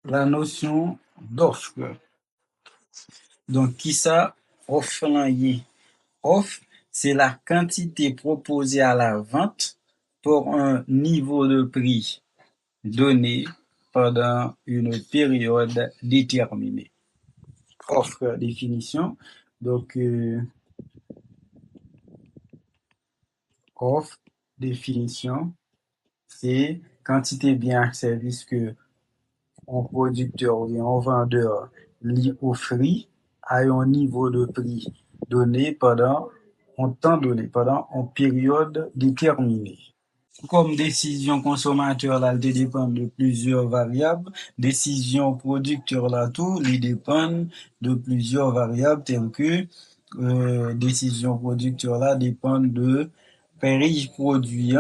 la notion d'offre. Donc, qui ça? Offre lan ye. Offre, c'est la quantité proposée à la vente pour un niveau de prix donné pendant une période déterminée. Offre, définition. Donc, offre, définition, c'est quantité bien service que un producteur ou un vendeur lui offre à un niveau de prix donné pendant un temps donné, pendant une période déterminée. Comme décision consommateur là, elle dépend de plusieurs variables. Décision producteur là tout, il dépend de plusieurs variables telles que décision producteur là dépend de prix produit,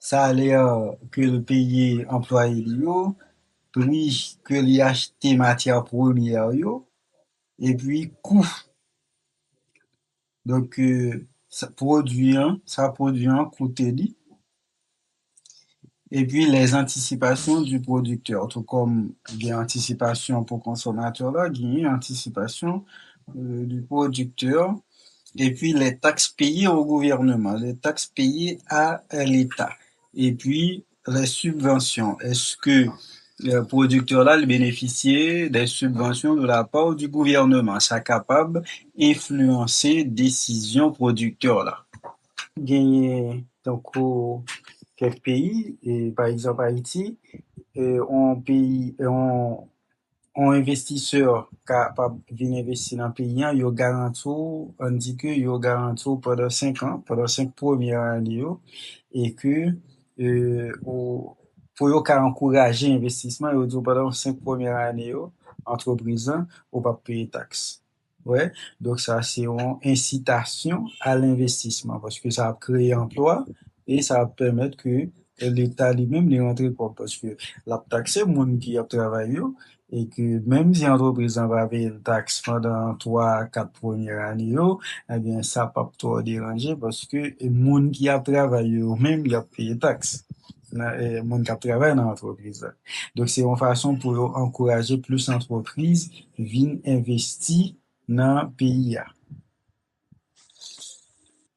salaire que le pays employé yo, prix que li achete matière première yo, et puis coût. Donc, ça produit un coûte li, et puis les anticipations du producteur, tout comme il y a anticipation pour consommateur là, il y a anticipation du producteur, et puis les taxes payées au gouvernement, les taxes payées à l'État, et puis les subventions. Est-ce que le producteur là il bénéficiait des subventions de la part du gouvernement? Ça capable d'influencer décision producteur là. Gagner donc quelques pays, et par exemple Haïti, on pays, on investisseur capable venir investir dans le pays, il garantit, on dit que il garantit pendant 5 ans, pendant 5 premières années, et que pour encourager l'investissement, il dit pendant 5 premières années, entreprise, on pas payer taxes. Ouais, donc ça c'est une incitation à l'investissement parce que ça a créé emploi et ça va permettre que l'État lui-même les rentre pas parce que la taxe c'est monde qui a travaillé et que même si l'entreprise va payer une taxe pendant 3-4 premières années, eh bien ça pas trop déranger parce que le monde qui a travaillé même il a payé taxe. Le monde qui a travaillé dans l'entreprise. Donc c'est une façon pour encourager plus d'entreprises viennent investir dans le pays.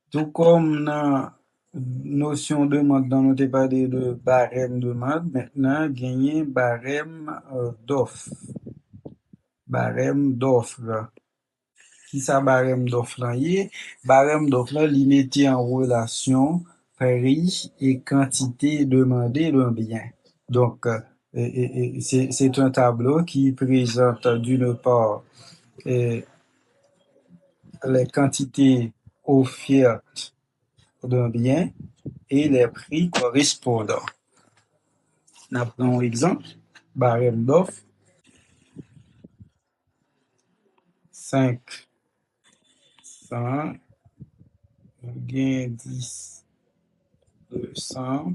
Tout comme dans notion de demande, dans nous avons parlé de barème de demande, maintenant, gagner barème d'offre. Barème d'offre. Qui ça barème d'offre là? Barème d'offre là, il mettait en relation prix et quantité demandée d'un bien. Donc, c'est un tableau qui présente d'une part les quantités offertes d'un bien et les prix correspondants. Nous prenons un exemple, barème d'offre, 500, gain 10, 200,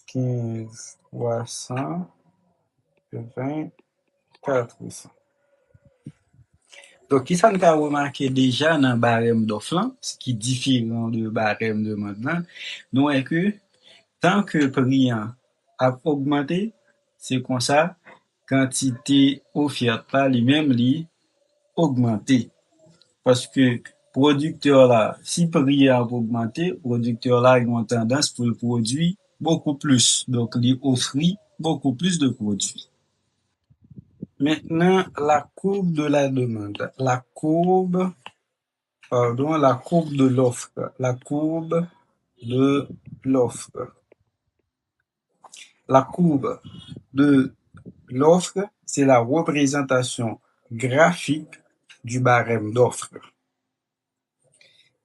15, 300, 20, 400. Donc, qui ça nous a remarqué déjà dans le barème d'offre, ce qui est différent du barème de maintenant, nous est que tant que le prix a augmenté, c'est comme ça, quantité offerte par lui-même lui augmenté. Parce que producteur là, si prix a augmenté, producteur là, il a tendance pour le produire beaucoup plus. Donc, il offre beaucoup plus de produits. Maintenant, la courbe de la demande. La courbe de l'offre. La courbe de l'offre. La courbe de l'offre, c'est la représentation graphique du barème d'offre.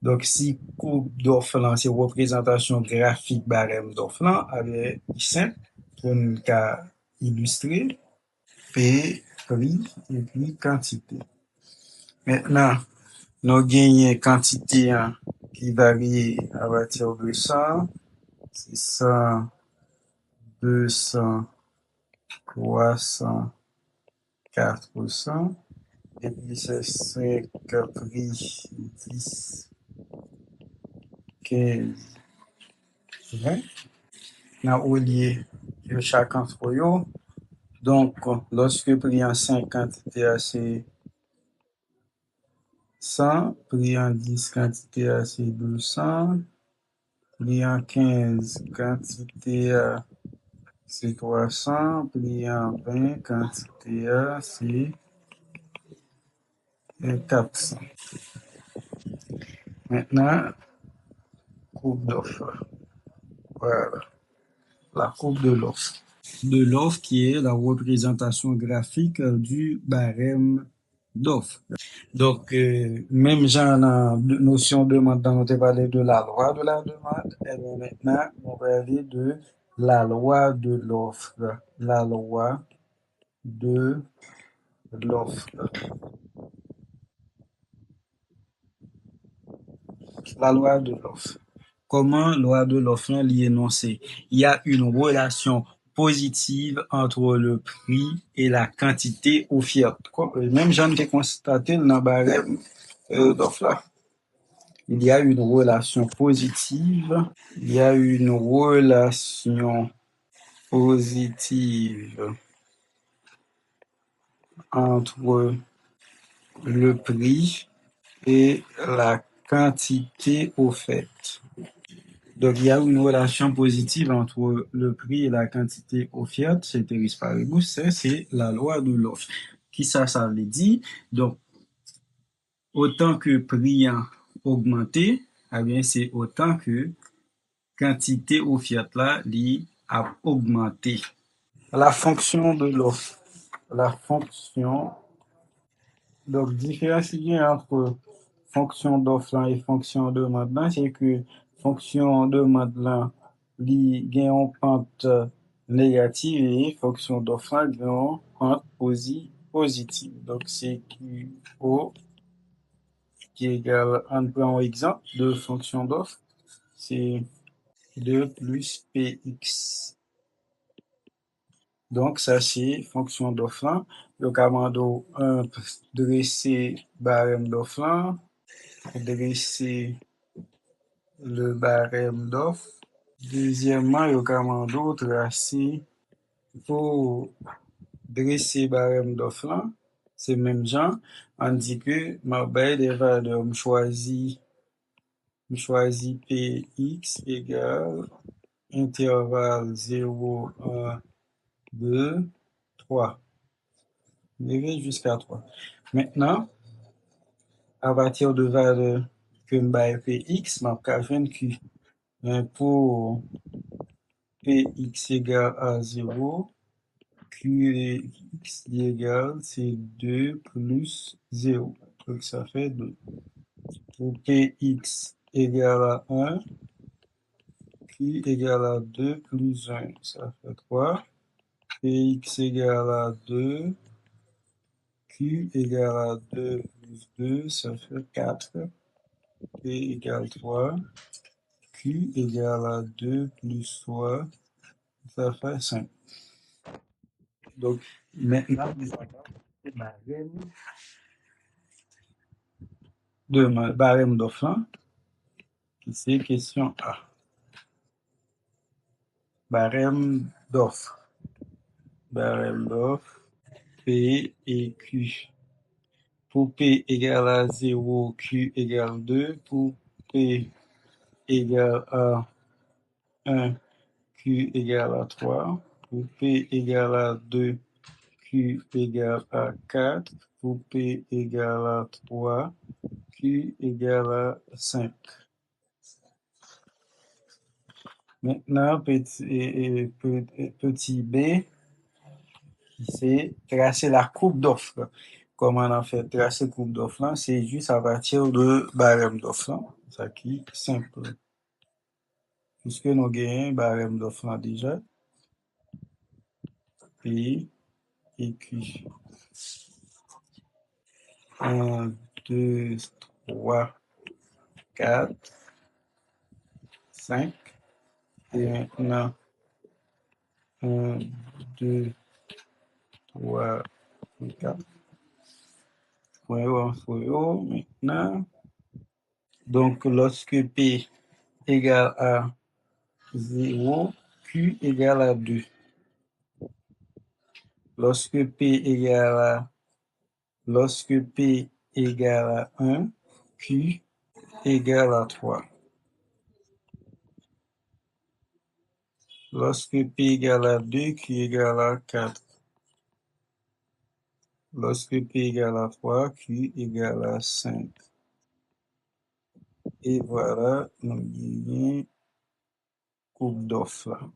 Donc, si courbe d'offre là, c'est représentation graphique barème d'offre là, avec simple pour nous illustrer P, prix et puis quantité. Maintenant, nous gagnons quantité qui varie à partir de 100, c'est 100, 200, 300, 400, et puis c'est 5 prix, 10, 15, 20. Now, au lieu de chaque entre eux. Donc, lorsque prix en 5 quantité A, c'est 100, prix en 10 quantité A, c'est 200, prix en 15 quantité A, c'est 300, prix en 20 quantité A, c'est 400. Maintenant, courbe d'offre. Voilà, la courbe de l'offre. De l'offre qui est la représentation graphique du barème d'offre. Donc, même genre dans notion de demande, on a parlé de la loi de la demande, et bien maintenant, on va parler de la loi de l'offre. La loi de l'offre. La loi de l'offre. Comment loi de l'offre est énoncée? Il y a une relation positive entre le prix et la quantité offerte. Même j'en ai constaté dans le barème d'offre là. Il y a une relation positive. Il y a une relation positive entre le prix et la quantité offerte. Donc, il y a une relation positive entre le prix et la quantité offerte. C'est Ceteris paribus, c'est la loi de l'offre. Qui ça veut dire? Donc, autant que prix a augmenté, eh bien, c'est autant que quantité offerte là, a augmenté. La fonction de l'offre. La fonction. Donc, différencier entre fonction d'offre et fonction de demande, c'est que fonction de demande, li gen yon pente négative et fonction d'offre gen yon pente positive. Donc, c'est QO qui égale, on prend un exemple de fonction d'offre, c'est 2 plus PX. Donc, ça, c'est fonction d'offre. Donc, avant de dresser barème d'offre, dresser le barème d'offre. Deuxièmement, il y a tracer pour dresser barème d'offre. C'est même genre, on dit que ma baie des valeurs, je choisis Px égale intervalle 0, 1, 2, 3. Jusqu'à 3. Maintenant, à partir de valeur que je Px, je vais Q. Pour Px égale à 0, Qx égale, c'est 2 plus 0. Donc ça fait 2. Pour Px égale à 1, Q égale à 2 plus 1, ça fait 3. Px égale à 2, Q égale à 2 plus 2, ça fait 4. P égale 3. Q égale à 2 plus 3, ça fait 5. Donc, maintenant, nous allons de barème d'offre, qui c'est question A. Barème d'offre. Barème d'offre, P et Q. Pour P égale à 0, Q égale 2. Pour P égale à 1, Q égale à 3. Pour P égale à 2, Q égale à 4. Pour P égale à 3, Q égale à 5. Maintenant, petit b, c'est tracer la courbe d'offre. Comment on a fait tracer la courbe d'offre? C'est juste à partir de barème d'offre. Ça qui est simple. Puisque nous gagnons barème d'offre déjà. P et Q. 1, 2, 3, 4, 5. Et maintenant, 1, 2, 3, 4. Maintenant, donc lorsque P égale à 0, Q égale à 2. Lorsque P égale à 1, Q égale à 3. Lorsque P égale à 2, Q égale à 4. Lorsque P égale à 3, Q égale à 5. Et voilà, nous gagnons coupe d'offre là.